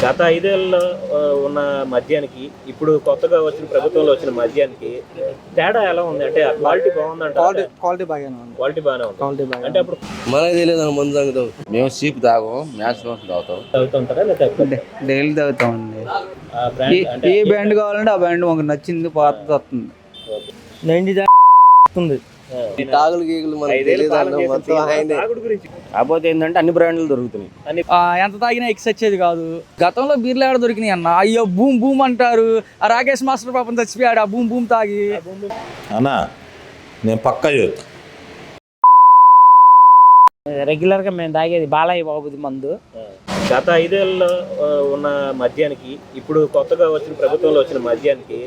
గత 5 ఏళ్లలో ఉన్న మద్యానికి ఇప్పుడు కొత్తగా వచ్చిన ప్రభుత్వంలో వచ్చిన మద్యానికి తేడా ఎలా ఉంది? అంటే క్వాలిటీ బాగుందంటే క్వాలిటీ బాగానే ఉంది. క్వాలిటీ బాగానే ఉంది. అంటే అప్పుడు మనకి తెలియదు ముందు తాగుతాం మేము చీప్ తాగం మ్యాచ్ తాగుతుంటారా లేకపోతే డైలీ తాగుతామండి. ఆ బ్రాండ్ అంటే ఏ బ్రాండ్ కావాలంటే ఆ బ్రాండ్ మాకు నచ్చింది పాతది వస్తుంది. 90 వస్తుంది. తాగులు గీగులు మనకి తెలియదు మొత్తం ఆయనే. కాకపోతే ఏంటంటే అన్ని బ్రాండ్లు దొరుకుతున్నాయి. ఎంత తాగినా ఎక్స్ వచ్చేది కాదు. గతంలో బీర్లు ఏడ దొరికినాయి అన్న. అయ్యో బూమ్ బూమ్ అంటారు. ఆ రాకేష్ మాస్టర్ పాపం చచ్చిపోయాడు ఆ బూమ్ బూమ్ తాగి. అన్నా నేను పక్కా చెప్తా. రెగ్యులర్గా మేము తాగేది బాలయ్య బాబుది మందు. గత 5 ఏళ్లలో ఉన్న మద్యానికి ఇప్పుడు కొత్తగా వచ్చిన ప్రభుత్వంలో వచ్చిన మద్యానికి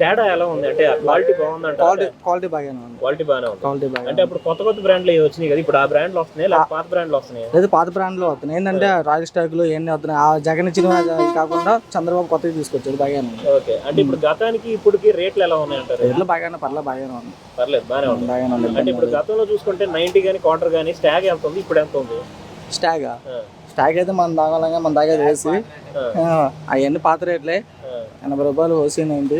తేడా ఎలా ఉంది? అంటే క్వాలిటీ బాగుందంటే క్వాలిటీ బాగానే ఉంది. క్వాలిటీ బాగానే ఉంది. అంటే అప్పుడు కొత్త బ్రాండ్లు వచ్చినాయి కదా, ఇప్పుడు ఆ బ్రాండ్లు వస్తున్నాయి లేదా పాత బ్రాండ్లు వస్తున్నాయి? లేదు, పాత బ్రాండ్లు వస్తున్నాయి. ఏంటంటే రాయల్ స్టాక్లు ఇవన్నీ వస్తున్నాయి. ఆ జగన్ ఇచ్చిన కాకుండా చంద్రబాబు కొత్తగా తీసుకొచ్చాడు. బాగానే ఉంది. ఓకే. అంటే ఇప్పుడు గతానికి ఇప్పటికి రేట్లు ఎలా ఉన్నాయంటారు? రేట్లు బాగానే బాగానే ఉంది. పర్లేదు, బాగానే ఉంది. అంటే ఇప్పుడు గతంలో చూసుకుంటే 90 కానీ క్వార్టర్ కానీ స్టాగ్ ఎంత ఉంది, ఇప్పుడు ఎంత ఉంది? స్టాగ్ అయితే మనం తాగాలంగా మన తాగేది వేసి అవన్నీ పాత రేట్లే. 80 రూపాయలు ఓసీ 90,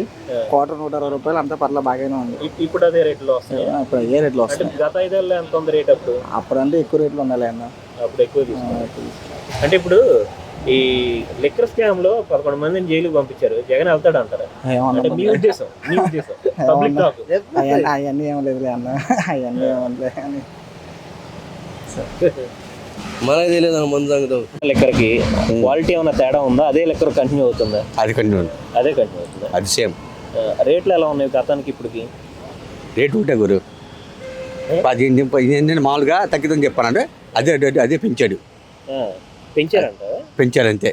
క్వార్టర్ 120 రూపాయలు, అంతా బాగానే ఉంది. ఇప్పుడు అదే రేట్లో వస్తాయి. ఇప్పుడు అదే రేట్లు వస్తాయి. గత 5 ఏళ్ళలో ఎంత ఉంది రేట్? అప్పుడంటే ఎక్కువ రేట్లు ఉండాలి అన్న. అప్పుడు ఎక్కువ తీసుకున్నారు. అంటే ఇప్పుడు ఈ లిక్కర్ స్కామ్ లో 11 మందిని జైలుకి పంపించారు. జగన్ వెళ్తాడు అంటారా? అంటే మీ ఉద్దేశం పబ్లిక్ టాక్. అవన్నీ ఏం లేదు అన్న. అవన్నీ ఏమలేదు అని మనకి తెలియదు ముందు తాగుతాం. లిక్కర్ కి క్వాలిటీ ఏమైనా తేడా ఉందా? అదే లిక్కర్ కంటిన్యూ అవుతుందా? అది కంటిన్యూ అవుతుందా? అది సేమ్. రేట్లు ఎలా ఉన్నాయి గతానికి ఇప్పటికి? రేటు ఉంటాయి గురు. 15 మామూలుగా తగ్గిద్దని చెప్పానంటే అదే పెంచాడు. పెంచారంతే,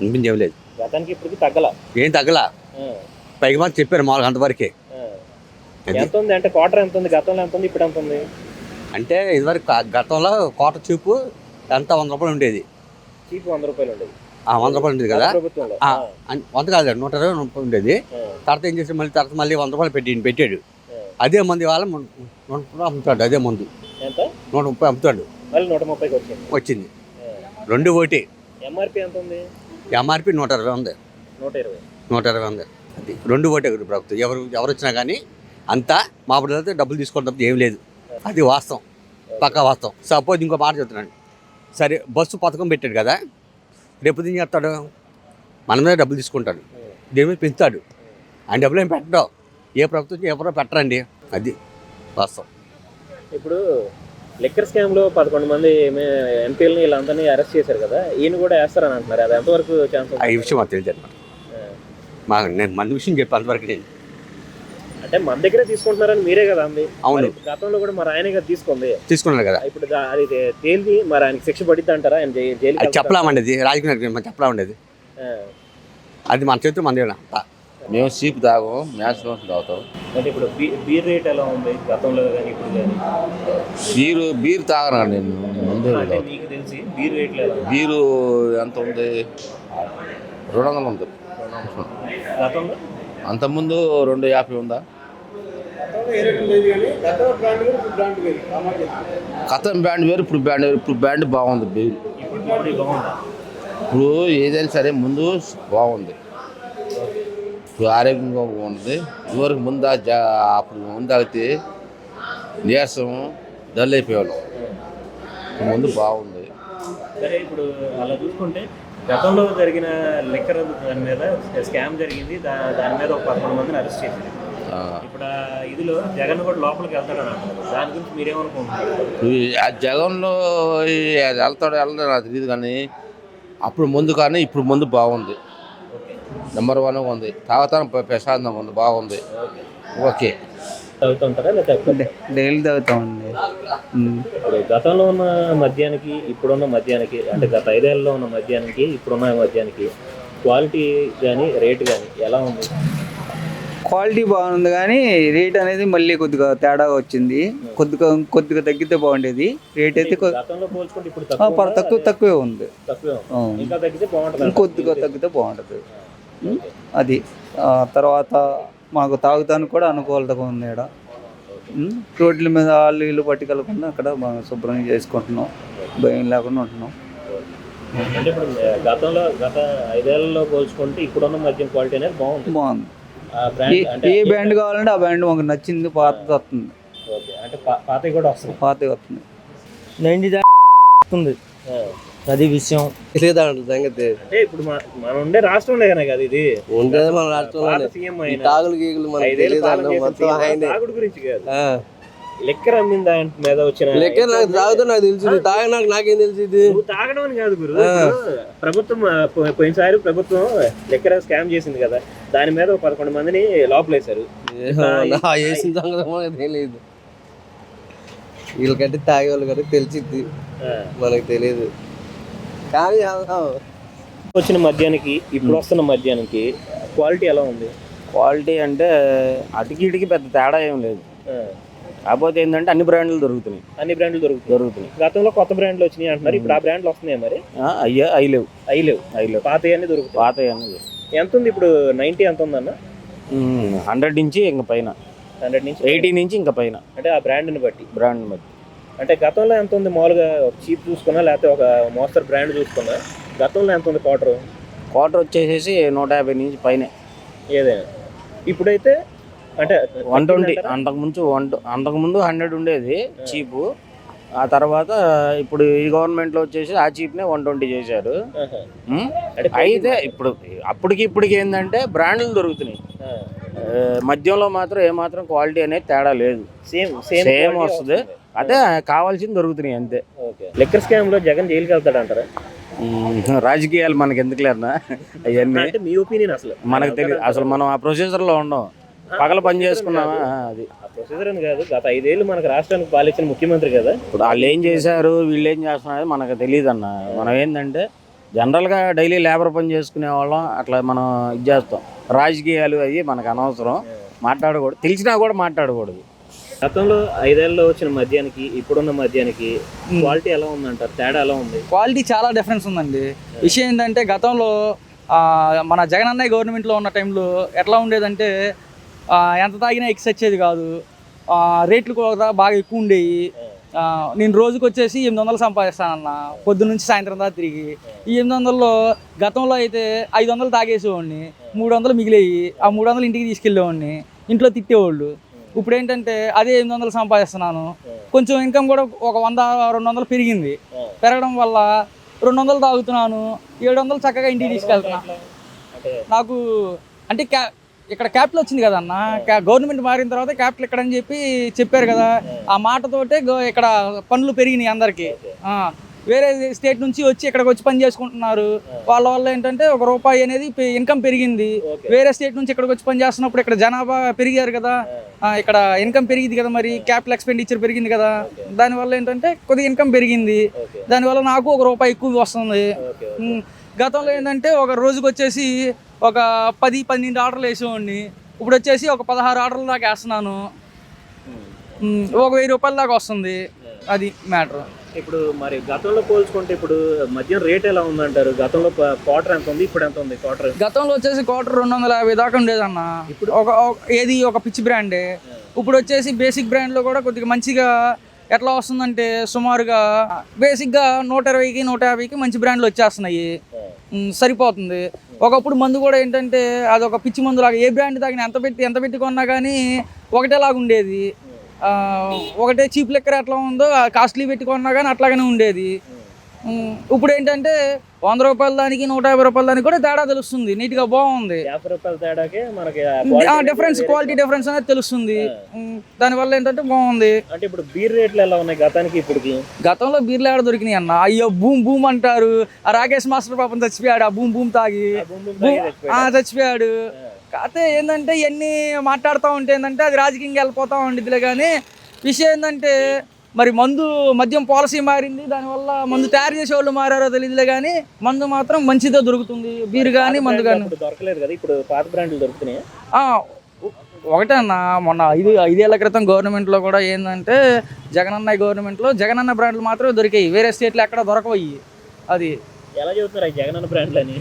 అనిపించలేదు. గతానికి ఇప్పటికి తగ్గల, ఏం తగ్గలా. పైకి మాత్రం చెప్పారు మామూలుగా అంతవరకే. ఎంత ఉంది అంటే క్వార్టర్ ఎంత ఉంది? గతంలో ఎంత ఉంది, ఇప్పుడు ఎంత ఉంది? అంటే ఇదివరకు గతంలో కోట చూపు ఎంత 100 రూపాయలు ఉండేది. చీప్ 100 రూపాయలు ఉండేది. 100 రూపాయలు ఉండేది కదా. ప్రభుత్వంలో 100 కాదు, 120 రూపాయలు ఉండేది. తర్వాత ఏం చేసి మళ్ళీ 100 రూపాయలు పెట్టాడు. అదే మంది వాళ్ళ 100 అమ్ముతాడు. అదే మందు 130 అమ్ముతాడు. మళ్ళీ 130కి వచ్చింది. 2 ఒకటి. ఎంఆర్పి ఎంత ఉంది? ఎంఆర్పి 120 ఉంది. 120 ఉంది. అది 2 ఒకటే ప్రభుత్వం. ఎవరు వచ్చినా కానీ అంతా మా పిల్లలతో డబ్బులు తీసుకోవడం ఏం లేదు. అది వాస్తవం, పక్కా వాస్తవం. సపోజ్ ఇంకో మాట చెప్తున్నాను. సరే, బస్సు పథకం పెట్టాడు కదా, రేపు ఏం చేస్తాడు? మన మీద డబ్బులు తీసుకుంటాడు, దేని మీద పెంచుతాడు. ఆయన డబ్బులు ఏం పెట్టడం. ఏ ప్రభుత్వం ఎవరో పెట్టరండి. అది వాస్తవం. ఇప్పుడు లిక్కర్ స్కామ్ లో 11 మంది ఎంపీలని వీళ్ళందరినీ అరెస్ట్ చేశారు కదా, ఈయన కూడా వేస్తారని అంటున్నారు. అది ఎంతవరకు ఛాన్స్? ఈ విషయం మాకు తెలియదు అనమాట. నేను మన విషయం చెప్పి అంతవరకు నేను అంటే మన దగ్గరే తీసుకుంటున్నారని మీరే కదా అంది. అవును, గతంలో కూడా మరి ఆయనే కదా తీసుకున్నాడు కదా. ఇప్పుడు అది తేలింది, మరి ఆయనకి శిక్ష పడిద్ది అంటారా? ఆయన జైలు చెప్పలేమండి. రాజకీయ మనం చెప్పలేమండి. అది మన చేతిలో మన మేము చీప్ తాగం మ్యాచ్ తాగుతాం. అంటే ఇప్పుడు బీర్ రేట్ ఎలా ఉంది గతంలో కానీ ఇప్పుడు కానీ? బీర్ తాగను నేను. అంటే మీకు తెలిసి బీర్ రేట్లు ఎలా? బీరు ఎంత ఉంది? 200 ఉంది. గతంలో అంతకుముందు 250 ఉందా? గతం బ్రాండ్ వేరు, ఇప్పుడు బ్రాండ్ వేరు. ఇప్పుడు బ్రాండ్ బాగుంది. బీరు ఇప్పుడు ఏదైనా సరే ముందు బాగుంది. ఇప్పుడు ఆరోగ్యంగా ఉంది. ఇదివరకు అప్పుడు ముందు తాగితే నీరసం డల్ అయిపోయేవాళ్ళం. ముందు బాగుంది. సరే, ఇప్పుడు అలా చూసుకుంటే గతంలో జరిగిన లిక్కర్ దాని మీద స్కామ్ జరిగింది. దాని మీద ఒక 11 మందిని అరెస్ట్ చేసింది. ఇప్పుడు ఇదిలో జగన్ కూడా లోపలికి వెళ్తాడని అంటారు. దాని గురించి మీరేమనుకుంటున్నారు? ఆ జగన్లో వెళ్తాడో వెళ్ళదో నాకు తెలియదు, కానీ అప్పుడు ముందు కానీ ఇప్పుడు ముందు బాగుంది. నెంబర్ 1 ఉంది. తాగుతాను ప్రశాంతంగా ఉంది, బాగుంది. ఓకే. తాగుతుంటారా లేకపోతే? డైలీ తాగుతామండి. గతంలో ఉన్న మద్యానికి ఇప్పుడున్న మద్యానికి, అంటే గత 5 ఏళ్ళలో ఉన్న మద్యానికి ఇప్పుడున్న మద్యానికి క్వాలిటీ కానీ రేటు కానీ ఎలా ఉంది? క్వాలిటీ బాగుంది, కానీ రేట్ అనేది మళ్ళీ కొద్దిగా తేడాగా వచ్చింది. కొద్దిగా తగ్గితే బాగుండేది. రేట్ అయితే గతంలో పోల్చుకుంటే ఇప్పుడు తక్కువే ఉంది. ఇంకా తగ్గితే బాగుంటుంది. కొద్దిగా తగ్గితే బాగుంటుంది. అది తర్వాత మాకు తాగుతానికి కూడా అనుకూలతగా ఉంది. ఇక్కడ రోడ్ల మీద వాళ్ళు ఇల్లు పట్టుకెళ్ళకుండా అక్కడ శుభ్రంగా చేసుకుంటున్నాం, భయం లేకుండా ఉంటున్నాం. అంటే ఇప్పుడు గత 5 ఏళ్లలో పోల్చుకుంటే ఇప్పుడున్న మద్యం క్వాలిటీ అనేది బాగుంది. బాగుంది. ఆ బ్రాండ్ అంటే ఏ బ్రాండ్ కావాలంటే ఆ బ్రాండ్ మాకు నచ్చింది, పాతది వస్తుంది, ఓకే. అంటే పాతవి కూడా వస్తుంది. పాతది వస్తుంది. 90 వస్తుంది. అది విషయం. అంటే ఇప్పుడు మనం ఉండే రాష్ట్రంలో కనుక కదా ఇది ఉండేది మన రాష్ట్రంలో. సీఎం ఈ తాగులు గీగులు మనకు తెలియదు, మొత్తం ఆయనే. తాగుడు గురించి కాదు, లెక్కర్ అమ్మిన దాని మీద వచ్చిన లెక్క నాకు తాగుతూ నాకు తెలుసు, తాగ నాకేం తెలిసింది. నువ్వు తాగడం అని కాదు గురు. ప్రభుత్వం పోయినసారి ప్రభుత్వం లెక్కర్ స్కామ్ చేసింది కదా, దాని మీద 11 మందిని లోపలేశారు. వేసిన సంగతి తెలియదు, వీళ్ళకంటే తాగేవాళ్ళు కదా తెలిసిద్ది, మనకు తెలియదు. కానీ వచ్చిన మద్యానికి ఇప్పుడు వస్తున్న మద్యానికి క్వాలిటీ ఎలా ఉంది? క్వాలిటీ అంటే అటుకి ఇటుకి పెద్ద తేడా ఏం లేదు. కాకపోతే ఏంటంటే అన్ని బ్రాండ్లు దొరుకుతున్నాయి. అన్ని బ్రాండ్లు దొరుకుతున్నాయి. గతంలో కొత్త బ్రాండ్లు వచ్చినాయి అంటున్నారు, ఇప్పుడు ఆ బ్రాండ్లు వస్తున్నాయి మరి? అవి లేవు. పాత అన్ని దొరుకుతాయి. పాత అన్నీ ఎంత ఉంది ఇప్పుడు? 90 ఎంత ఉందన్న? 100 నుంచి ఇంకా పైన, 100 నుంచి 80 నుంచి ఇంకా పైన. అంటే ఆ బ్రాండ్ని బట్టి. బట్టి అంటే గతంలో ఎంత ఉంది మామూలుగా? ఒక చీప్ చూసుకున్నా లేకపోతే ఒక మోస్తరు బ్రాండ్ చూసుకున్నా గతంలో ఎంత ఉంది క్వార్టర్ వచ్చేసేసి 150 నుంచి పైనే ఏదైనా. ఇప్పుడైతే అంటే 120. అంతకుముందు 100 ఉండేది చీపు. ఆ తర్వాత ఇప్పుడు ఈ గవర్నమెంట్లో వచ్చేసి ఆ చీప్నే 120 చేశారు. అయితే ఇప్పుడు ఇప్పటికి ఏంటంటే బ్రాండ్లు దొరుకుతున్నాయి. మద్యంలో మాత్రం ఏమాత్రం క్వాలిటీ అనేది తేడా లేదు, సేమ్ వస్తుంది. అదే కావాల్సింది దొరుకుతున్నాయి అంతే. లెక్కర్ స్కామ్ లో జగన్ జైలుకి వెళ్తాడు అంటారా? రాజకీయాలు మనకి ఎందుకు లేదన్నా అవన్నీ. మీ ఒపీనియన్ అసలు మనకు తెలియదు, అసలు మనం ఆ ప్రొసీజర్లో ఉన్నాం, పగల పని చేసుకున్నామా. అది ప్రొసీజర్ అని కాదు, గత 5 ఏళ్ళు మనకు రాష్ట్రానికి పాలించిన ముఖ్యమంత్రి కదా. ఇప్పుడు వాళ్ళు ఏం చేశారు, వీళ్ళు ఏం చేస్తున్నారు మనకు తెలియదు అన్న. మనం ఏంటంటే జనరల్గా డైలీ లేబర్ పని చేసుకునే వాళ్ళం, అట్లా మనం ఇది చేస్తాం. రాజకీయాలు అవి మనకు అనవసరం, మాట్లాడకూడదు, తెలిసినా కూడా మాట్లాడకూడదు. గతంలో 5 ఏళ్ళలో వచ్చిన మద్యానికి ఇప్పుడున్న మద్యానికి క్వాలిటీ ఎలా ఉందంటారు? తేడా ఎలా ఉంది? క్వాలిటీ చాలా డిఫరెన్స్ ఉందండి. విషయం ఏంటంటే గతంలో మన జగన్ అన్నయ్య గవర్నమెంట్లో ఉన్న టైంలో ఎట్లా ఉండేదంటే ఎంత తాగినా ఎక్స్ వచ్చేది కాదు, రేట్లు కూడా బాగా ఎక్కువ ఉండేవి. నేను రోజుకి వచ్చేసి 800 సంపాదిస్తానన్న, పొద్దు నుంచి సాయంత్రం దాకా తిరిగి. ఈ 800లో గతంలో అయితే 500 తాగేసేవాడిని, 300 మిగిలేవి. ఆ 300 ఇంటికి తీసుకెళ్ళేవాడిని, ఇంట్లో తిట్టేవాళ్ళు. ఇప్పుడు ఏంటంటే అదే 800 సంపాదిస్తున్నాను, కొంచెం ఇన్కమ్ కూడా ఒక 100-200 పెరిగింది. పెరగడం వల్ల 200 తాగుతున్నాను, 700 చక్కగా ఇంటికి తీసుకెళ్తున్నా. నాకు అంటే ఇక్కడ క్యాపిటల్ వచ్చింది కదన్న, గవర్నమెంట్ మారిన తర్వాత క్యాపిటల్ ఇక్కడ అని చెప్పారు కదా, ఆ మాటతోటే ఇక్కడ పనులు పెరిగినాయి అందరికీ. వేరే స్టేట్ నుంచి వచ్చి ఇక్కడికి వచ్చి పని చేసుకుంటున్నారు. వాళ్ళ వల్ల ఏంటంటే ₹1 అనేది ఇన్కమ్ పెరిగింది. వేరే స్టేట్ నుంచి ఇక్కడికి వచ్చి పని చేస్తున్నప్పుడు ఇక్కడ జనాభా పెరిగారు కదా, ఇక్కడ ఇన్కమ్ పెరిగింది కదా, మరి క్యాపిటల్ ఎక్స్పెండిచర్ పెరిగింది కదా, దానివల్ల ఏంటంటే కొద్దిగా ఇన్కమ్ పెరిగింది. దానివల్ల నాకు ₹1 ఎక్కువ వస్తుంది. గతంలో ఏంటంటే ఒక రోజుకి వచ్చేసి ఒక 10-12 ఆర్డర్లు వేసేవాడిని, ఇప్పుడు వచ్చేసి ఒక 16 ఆర్డర్ల దాకా వేస్తున్నాను, ఒక ₹1000 దాకా వస్తుంది. అది మ్యాటర్. ఇప్పుడు మరి గతంలో పోల్చుకుంటే ఇప్పుడు మద్యం రేట్ ఎలా ఉందంటారు? గతంలో క్వార్టర్ ఎంత ఉంది, ఇప్పుడు ఎంత ఉంది క్వార్టర్? గతంలో వచ్చేసి క్వార్టర్ 250 దాకా ఉండేదన్న. ఇప్పుడు ఒక పిచ్చి బ్రాండే. ఇప్పుడు వచ్చేసి బేసిక్ బ్రాండ్లో కూడా కొద్దిగా మంచిగా ఎట్లా వస్తుందంటే సుమారుగా బేసిక్గా 120కి 150కి మంచి బ్రాండ్లు వచ్చేస్తున్నాయి, సరిపోతుంది. ఒకప్పుడు మందు కూడా ఏంటంటే అది ఒక పిచ్చి మందు లాగా, ఏ బ్రాండ్ తాగినా ఎంత పెట్టి కొన్నా కానీ ఒకటేలాగా ఉండేది. ఒకటే చీప్ లెక్కర్ ఎట్లా ఉందో కాస్ట్లీ పెట్టుకున్నా కానీ అట్లాగనే ఉండేది. ఇప్పుడు ఏంటంటే ₹100 దానికి ₹150 దానికి కూడా తేడా తెలుస్తుంది, నీట్గా బాగుంది. ₹50 తేడాకే మనకి డిఫరెన్స్, క్వాలిటీ డిఫరెన్స్ అనేది తెలుస్తుంది. దానివల్ల ఏంటంటే బాగుంది. అంటే ఇప్పుడు బీర్ రేట్లు ఎలా ఉన్నాయి గతానికి ఇప్పటికి? గతంలో బీర్లు ఏడ దొరికినాయి అన్న, అయ్యో బూమ్ అంటారు. ఆ రాకేష్ మాస్టర్ పాపం చచ్చిపోయాడు, ఆ బూమ్ తాగి చచ్చిపోయాడు. కాకపోతే ఏంటంటే ఇవన్నీ మాట్లాడుతూ ఉంటే ఏంటంటే అది రాజకీయంగా వెళ్ళిపోతూ ఉండిద్దిలే. కానీ విషయం ఏంటంటే మరి మద్యం పాలసీ మారింది, దానివల్ల మందు తయారు చేసే వాళ్ళు మారారో తెలియదులే. కానీ మందు మాత్రం మంచిదే దొరుకుతుంది, బీరు కానీ మందు కానీ. దొరకలేదు కదా, ఇప్పుడు పాత బ్రాండ్లు దొరుకుతున్నాయి. ఒకటే అన్న, మొన్న 5 ఏళ్ల క్రితం గవర్నమెంట్లో కూడా ఏంటంటే జగనన్న గవర్నమెంట్లో జగనన్న బ్రాండ్లు మాత్రమే దొరికాయి, వేరే స్టేట్లో ఎక్కడ దొరకవయ్యి. అది ఎలా చెబుతున్నారు జగనన్న బ్రాండ్లు అని?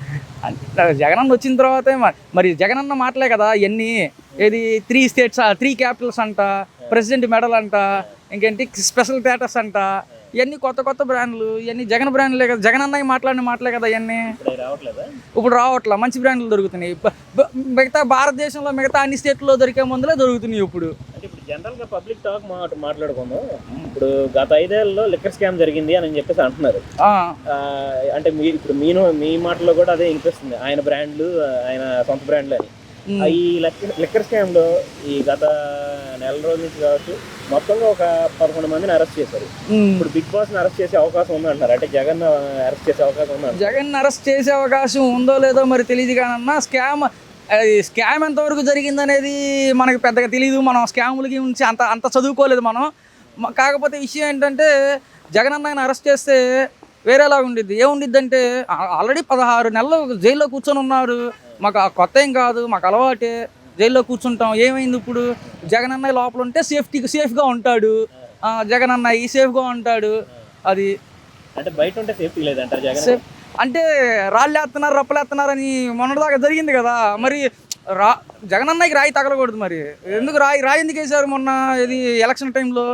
జగనన్న వచ్చిన తర్వాతే మరి జగనన్న మాటలే కదా ఇవన్నీ. ఏది 3 స్టేట్స్ 3 క్యాపిటల్స్ అంట, ప్రెసిడెంట్ మెడల్ అంట, ఇంకేంటి స్పెషల్ స్టేటస్ అంట, ఇవన్నీ కొత్త కొత్త బ్రాండ్లు, ఇవన్నీ జగన్ బ్రాండ్లే కదా, జగన్ అన్నయ్య మాట్లాడిన మాటలే కదా ఇవన్నీ. ఇప్పుడు రావట్లేదా? ఇప్పుడు రావట్లా, మంచి బ్రాండ్లు దొరుకుతున్నాయి. మిగతా భారతదేశంలో మిగతా అన్ని స్టేట్లో దొరికే మందులే దొరుకుతున్నాయి ఇప్పుడు. అంటే ఇప్పుడు జనరల్గా పబ్లిక్ టాక్ మాట్లాడుకుందాం. ఇప్పుడు గత 5 ఏళ్లలో లిక్కర్ స్కామ్ జరిగింది అని చెప్పేసి అంటున్నారు. అంటే ఇప్పుడు మీ మాటలో కూడా అదే వినిపిస్తుంది, ఆయన బ్రాండ్లు, ఆయన సొంత బ్రాండ్లు అని. ఈ లిక్కర్ స్కామ్లో ఈ గత నెల రోజుల నుంచి కావచ్చు మొత్తంగా ఒక 11 మందిని అరెస్ట్ చేశారు. ఇప్పుడు బిగ్ బాస్ని అరెస్ట్ చేసే అవకాశం ఉంది అంటారు. అంటే జగన్ అరెస్ట్ చేసే అవకాశం ఉంది. జగన్ అరెస్ట్ చేసే అవకాశం ఉందో లేదో మరి తెలియదు కానన్నా, స్కామ్ ఎంతవరకు జరిగిందనేది మనకి పెద్దగా తెలియదు. మనం స్కాములకి గురించి అంత చదువుకోలేదు మనం. కాకపోతే విషయం ఏంటంటే జగన్ అన్నయ్యని అరెస్ట్ చేస్తే వేరేలాగా ఉండిద్ది. ఏముండిద్ది అంటే ఆల్రెడీ 16 నెలలు జైల్లో కూర్చొని ఉన్నారు. మాకు కొత్త ఏం కాదు, మాకు అలవాటే జైల్లో కూర్చుంటాం. ఏమైంది ఇప్పుడు? జగన్ అన్నయ్య లోపల ఉంటే సేఫ్గా ఉంటాడు. జగన్ అన్నయ్య సేఫ్గా ఉంటాడు. అది అంటే బయట ఉంటే సేఫ్టీ లేదంటారు జగన్. అంటే రాళ్ళు వేస్తున్నారు, రప్పలు వేస్తున్నారని మొన్నటిదాకా జరిగింది కదా. మరి జగన్ అన్నయ్యకి రాయి తగలకూడదు. మరి ఎందుకు రాయి ఎందుకు వేశారు మొన్న ఇది ఎలక్షన్ టైంలో?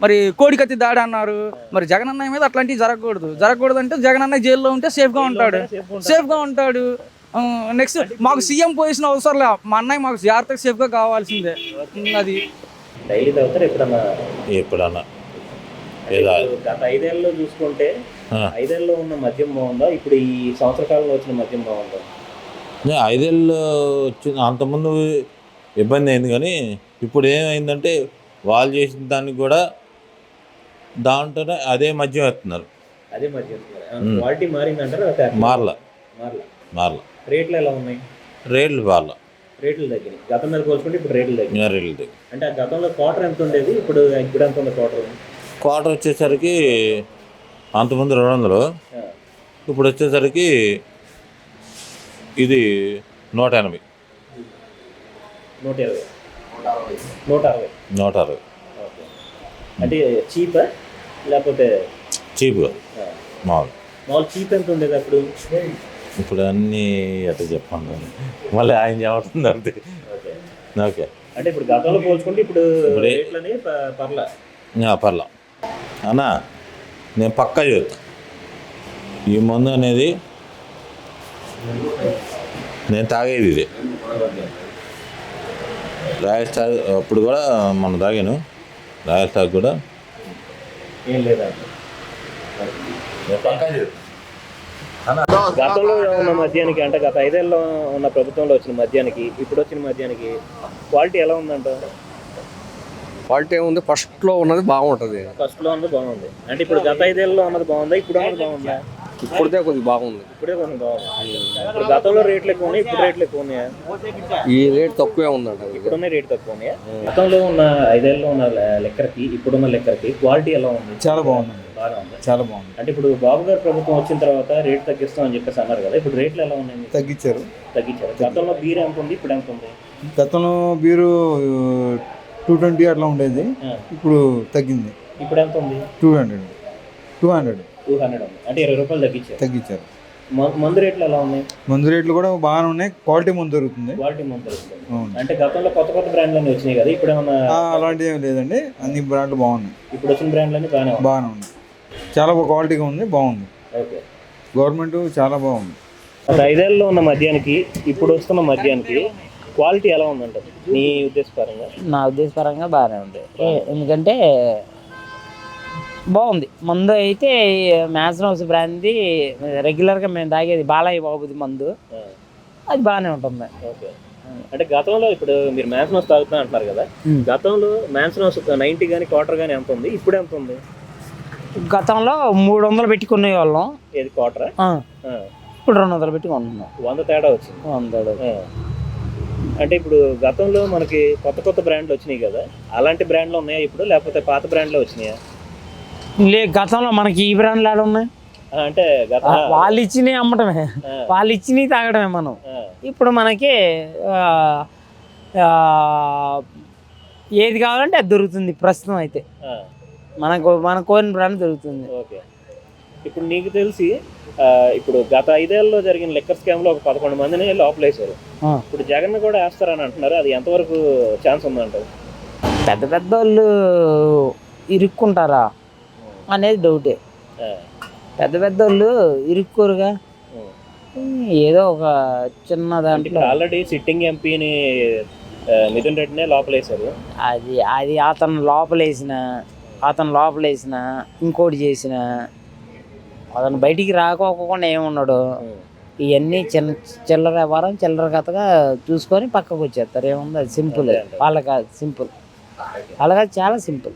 మరి కోడికత్తి దాడి అన్నారు. మరి జగన్ అన్నయ్య మీద అట్లాంటివి జరగకూడదు అంటే జగన్ అన్నయ్య జైల్లో ఉంటే సేఫ్గా ఉంటాడు. నెక్స్ట్ మాకు సీఎం పొజిషన్ అవసరం లే, మా అన్నయ్య మాకు జాగ్రత్తగా సేఫ్గా కావాల్సిందే. అది డైలీ తాగుతారు ఎప్పుడన్నా గత 5 ఏళ్ళలో చూసుకుంటే 5 ఏళ్ళలో ఉన్న మద్యం బాగుందా, ఇప్పుడు ఈ సంవత్సర కాలంలో వచ్చిన మద్యం బాగుందా? 5 ఏళ్ళు వచ్చింది, అంతకుముందు ఇబ్బంది అయింది. కానీ ఇప్పుడు ఏమైందంటే వాళ్ళు చేసిన దానికి కూడా దాంట్లోనే అదే మద్యం వేస్తున్నారు. అదే మద్యం క్వాలిటీ మారిందంటారు? మారల. రేట్లు ఎలా ఉన్నాయి? రేట్లు తగ్గినాయి. గతం మీద పోల్చుకుంటే ఇప్పుడు రేట్లు తగ్గినాయి. అంటే ఆ గతంలో క్వార్టర్ ఎంత ఉండేది, ఇప్పుడు ఎంత ఉంది క్వార్టర్ వచ్చేసరికి అంతకుముందు 200, ఇప్పుడు వచ్చేసరికి ఇది 180. 160. అంటే చీపా లేకపోతే చీప్గా మామూలు చీప్ ఎంత ఉండేది అప్పుడు? ఇప్పుడు అన్నీ ఎట్లా చెప్పండి, మళ్ళీ ఆయన చెబుతుంది అంతే. ఓకే. అంటే ఇప్పుడు గతంలో పోల్చుకుంటే ఇప్పుడు పర్లా అన్నా, నేను పక్కా చెప్తా, ఈ మందు అనేది నేను తాగేది ఇదే. రాయల్ స్టార్ అప్పుడు కూడా మనం తాగాను, రాయల్ స్టార్ కూడా ఏం లేదా. గతంలో ఉన్న మద్యానికి, అంటే గత 5 ఏళ్ళలో ఉన్న ప్రభుత్వంలో వచ్చిన మద్యానికి ఇప్పుడు వచ్చిన మద్యానికి క్వాలిటీ ఎలా ఉందంట? క్వాలిటీ ఏముంది, ఫస్ట్లో ఉన్నది బాగుంటుంది. ఫస్ట్లో ఉన్నది బాగుంది. అంటే ఇప్పుడు గత 5 ఏళ్ళలో ఉన్నది బాగుందా, ఇప్పుడు ఉన్నది బాగుందా? ఇప్పుడే కొద్దిగా బాగుంది. ఇప్పుడు గతంలో రేట్లు ఎక్కువ ఉన్నాయి, ఇప్పుడు రేట్లు ఎక్కువ ఉన్నాయా? ఈ రేట్ తక్కువే ఉందంట. ఇప్పుడున్న రేట్ తక్కువ ఉన్నాయా? గతంలో ఉన్న 5 ఏళ్ళలో ఉన్న లెక్కర్కి ఇప్పుడున్న లెక్కర్కి క్వాలిటీ ఎలా ఉంది? చాలా బాగుంది. చాలా బాగుంది. అంటే ఇప్పుడు బాబు గారు ప్రభుత్వం వచ్చిన తర్వాత రేట్ తగ్గిస్తాం అని చెప్పేసి అన్నారు కదా, ఇప్పుడు రేట్లు ఎలా ఉన్నాయి? తగ్గించారు. గతంలో బీర్ ఎంత ఉంది, ఇప్పుడు ఎంత ఉంది? గతంలో బీరు 220 అట్లా ఉండేది, ఇప్పుడు తగ్గింది. ఇప్పుడు ఎంత ఉంది? 200 ఉంది. అంటే 20 రూపాయలు తగ్గించారు. మందు రేట్లు ఎలా ఉన్నాయి? మందు రేట్లు కూడా బాగానే ఉన్నాయి. క్వాలిటీ మందు దొరుకుతుంది. అంటే గతంలో కొత్త బ్రాండ్లు వచ్చినాయి కదా, ఇప్పుడు ఏమన్నా అలాంటివి ఏం లేదండి, అన్ని బ్రాండ్లు బాగున్నాయి. ఇప్పుడు వచ్చిన బ్రాండ్లన్నీ బాగానే ఉన్నాయి. చాలా క్వాలిటీగా ఉంది, బాగుంది. ఓకే. గవర్నమెంట్ చాలా బాగుంది. 5 ఏళ్ళలో ఉన్న మద్యానికి ఇప్పుడు వస్తున్న మద్యానికి క్వాలిటీ ఎలా ఉందంట నీ ఉద్దేశపరంగా? నా ఉద్దేశపరంగా బాగానే ఉంది. ఎందుకంటే బాగుంది. మందు అయితే మ్యాన్సన్ హౌస్ బ్రాండ్ది రెగ్యులర్గా మేము తాగేది బాలయ్య బాబుది మందు, అది బాగానే ఉంటుంది. ఓకే. అంటే గతంలో ఇప్పుడు మీరు మ్యాన్సన్ హౌస్ తాగుతున్నా అంటున్నారు కదా, గతంలో మ్యాన్సన్ హౌస్ 90 కానీ క్వార్టర్ కానీ ఎంత ఉంది, ఇప్పుడు ఎంత ఉంది? గతంలో 300 పెట్టుకునే వాళ్ళం. ఏది క్వార్టర్? ఇప్పుడు 200 పెట్టుకుంటున్నాం. 100 తేడా వచ్చింది. 100. అంటే ఇప్పుడు గతంలో మనకి కొత్త బ్రాండ్లు వచ్చినాయి కదా, అలాంటి బ్రాండ్లు ఉన్నాయా ఇప్పుడు, లేకపోతే పాత బ్రాండ్లు వచ్చినాయా? గతంలో మనకి ఈ బ్రాండ్లు ఆడ ఉన్నాయి. అంటే వాళ్ళు ఇచ్చినవి అమ్మటమే, వాళ్ళు ఇచ్చినవి తాగడమే మనం. ఇప్పుడు మనకి ఏది కావాలంటే అది దొరుకుతుంది ప్రస్తుతం అయితే. మన కోరిన బ్రాండ్ దొరుకుతుంది. ఓకే. ఇప్పుడు నీకు తెలిసి ఇప్పుడు గత 5 ఏళ్ళలో జరిగిన లిక్కర్ స్కామ్లో ఒక 11 మందిని లోపలేశారు. ఇప్పుడు జగన్ కూడా వేస్తారని అంటున్నారు, అది ఎంతవరకు ఛాన్స్ ఉందంటారు? పెద్ద వాళ్ళు ఇరుక్కుంటారా? అనేది డౌటే. ఆ, పెద్ద పెద్ద వాళ్ళు ఇరుక్కోరుగా. ఏదో ఒక చిన్న అంటే దాంట్లో ఇప్పుడు ఆల్రెడీ సిట్టింగ్ ఎంపీని మిథున్ రెడ్డినే లోపలేశారు. అది అది అతను లోపలేసిన ఇంకోటి చేసిన అతను బయటికి రాకోకుండా ఏమున్నాడు. ఇవన్నీ చిల్లర వ్యవహారం చిల్లర కథగా చూసుకొని పక్కకు వచ్చేస్తారు. ఏముంది, అది సింపుల్. వాళ్ళకి సింపుల్, వాళ్ళకి చాలా సింపుల్.